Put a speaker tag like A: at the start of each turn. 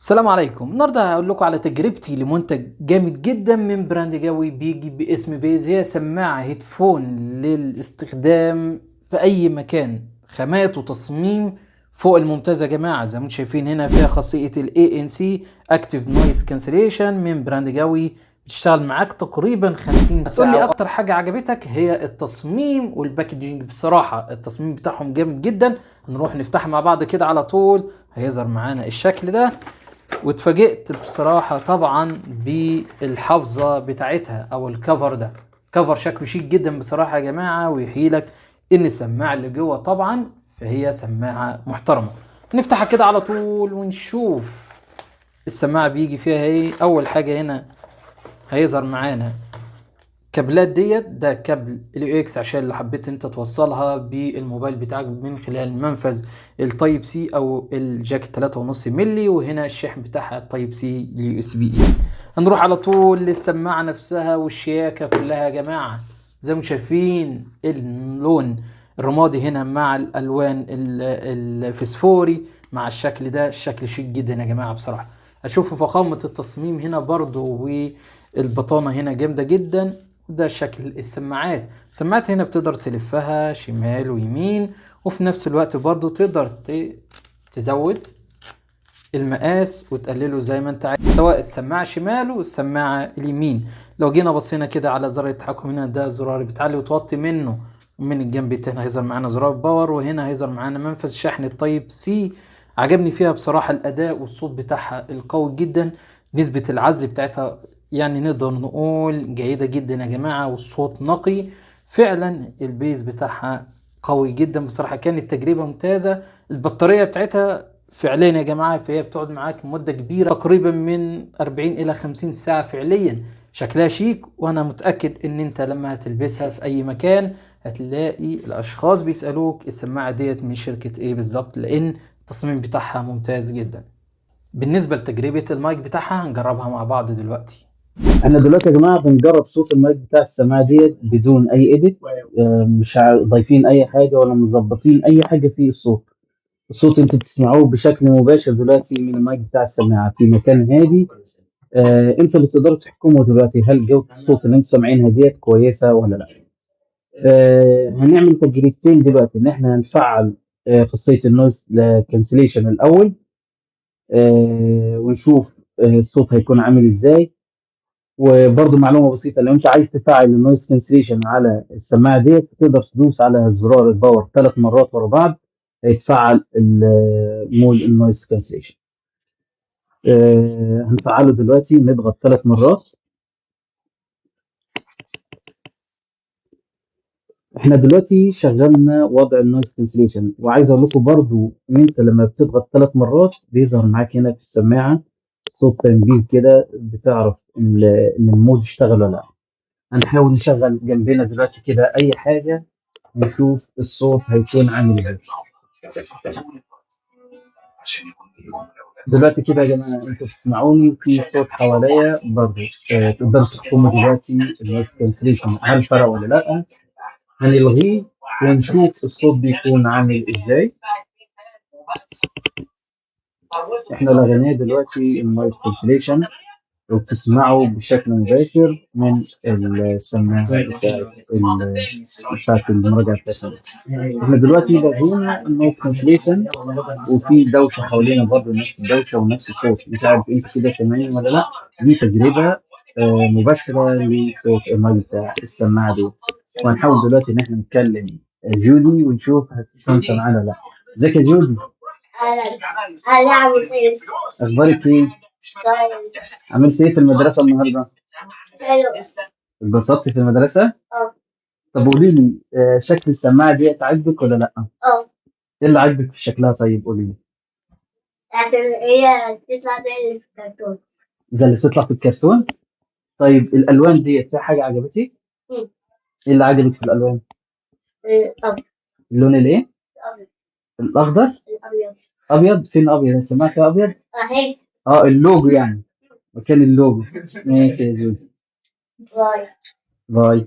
A: السلام عليكم. النهارده هقول لكم على تجربتي لمنتج جامد جدا من براند جوي بيجي باسم بيز. هي سماعه هيدفون للاستخدام في اي مكان، خامات وتصميم فوق الممتاز يا جماعه. زي ما انتم شايفين هنا فيها خاصيه ال ANC Active Noise Cancellation من براند جوي، بتشتغل معاك تقريبا 50 ساعه. هتقول لي اكتر حاجه عجبتك؟ هي التصميم والباكجينج. بصراحه التصميم بتاعهم جامد جدا. هنروح نفتحها مع بعض كده على طول. هيظهر معانا الشكل ده، واتفاجئت بصراحة طبعا بالحافظة بتاعتها او الكفر ده. كفر شكله شيك جدا بصراحة يا جماعة، ويحيلك ان السماعة اللي جوه طبعا فهي سماعة محترمة. نفتحها كده على طول ونشوف السماعة بيجي فيها ايه. اول حاجة هنا هيظهر معانا كابلات. ده كابل ال اكس عشان لو حبيت انت توصلها بالموبايل بتاعك من خلال منفذ التايب سي او الجاك 3.5 ملي. وهنا الشحن بتاعها التايب سي اليو اس بي اي. هنروح على طول للسماعة نفسها والشياكة كلها يا جماعة. زي ما شايفين اللون الرمادي هنا مع الالوان الفسفوري مع الشكل ده، الشكل شيك جدا يا جماعة بصراحة. اشوفوا فخامة التصميم هنا برضو، والبطانة هنا جامدة جدا. ده شكل السماعات. السماعات هنا بتقدر تلفها شمال ويمين، وفي نفس الوقت برضو تقدر تزود المقاس وتقلله زي ما انت عايز، سواء السماعة شمال والسماعة اليمين. لو جينا بصينا كده على زر التحكم هنا، ده زرار بتعلي وتوطي منه. ومن الجنب التاني هيظهر معانا زرار باور، وهنا هيظهر معانا منفذ شحن التايب سي. عجبني فيها بصراحة الأداء والصوت بتاعها القوي جدا. نسبة العزل بتاعتها يعني نقدر نقول جيدة جدا يا جماعة، والصوت نقي فعلا. البيز بتاعها قوي جدا بصراحة، كانت تجربة ممتازة. البطارية بتاعتها فعليا يا جماعة فهي بتقعد معاك مدة كبيرة، تقريبا من 40 إلى 50 ساعة فعليا. شكلها شيك، وأنا متأكد إن أنت لما هتلبسها في أي مكان هتلاقي الأشخاص بيسألوك السماعة ديت من شركة إيه بالظبط، لأن التصميم بتاعها ممتاز جدا. بالنسبة لتجربة المايك بتاعها هنجربها مع بعض دلوقتي.
B: احنا دلوقتي يا جماعه بنجرب صوت المايك بتاع السماعه ديت بدون اي ايديت. مش ضايفين اي حاجه ولا مظبطين اي حاجه في الصوت. الصوت انتوا بتسمعوه بشكل مباشر دلوقتي من المايك بتاع السماعه في مكان هادي. انتوا اللي تقدروا تحكموا دلوقتي هل جوده الصوت اللي انتوا سامعينها ديت كويسه ولا لا. هنعمل تجربتين دلوقتي، ان احنا هنفعل خاصيه النويز كانسليشن الاول. ونشوف الصوت هيكون عامل ازاي. وبرضه معلومه بسيطه، لو انت عايز تفعل النويز كانسليشن على السماعه ديت تقدر تدوس على زرار الباور 3 مرات ورا بعض هيتفعل مود النويز كانسليشن. هنفعله دلوقتي، نضغط 3 مرات. احنا دلوقتي شغلنا وضع النويز كانسليشن، وعايز اقول لكم برضه ان انت لما بتضغط 3 مرات بيظهر معاك هنا في السماعه صوت تنبيه كده، بتعرف ان المود اشتغل ولا لا. هنحاول نشغل جنبنا دلوقتي كده اي حاجه نشوف الصوت هيكون عامل ازاي. دلوقتي كده يا جماعه انتوا بتسمعوني في صوت حواليا برضه. تقدروا تحكموا دلوقتي النويز كانسليشن هل فرق ولا لا. هنلغيه ونشوف الصوت بيكون عامل ازاي. احنا لغيناه دلوقتي النويز كانسليشن، وبتسمعه بشكل مباشر من السماعه بتاعت المراجعه بتاعتنا. احنا دلوقتي لغينا النويز كانسليشن، وفي دوشه حوالينا برضه نفس الدوشه ونفس الصوت. مش عارف انت كده سامعين ولا لا. دي تجربه مباشره لصوت المايك بتاع السماعه دي. وهنحاول دلوقتي ان احنا نتكلم جودي ونشوف هتكون سامعانا ولا لا. ازيك يا جودي؟ اخبارك ايه؟ عملت ايه في المدرسه النهارده؟ اتبسطتي في المدرسه؟ طب قولي لي، شكل السماعه دي عاجبك ولا لا؟ ايه اللي عاجبك في شكلها؟ طيب قولي لي.
C: عشان هي بتطلع زي اللي في الكرتون.
B: زي اللي بتطلع في الكرتون؟ طيب الالوان دي فيها حاجه عجبتك؟
C: مم.
B: ايه اللي عجبك في الالوان؟
C: أبيض.
B: اللون الايه؟
C: الأبيض.
B: الاخضر؟
C: الأبيض.
B: ابيض؟ فين ابيض؟ السماعه فيها ابيض؟
C: أهي.
B: اللوجو يعني، مكان اللوجو. ماشي يا جودي.
C: باي.
B: باي.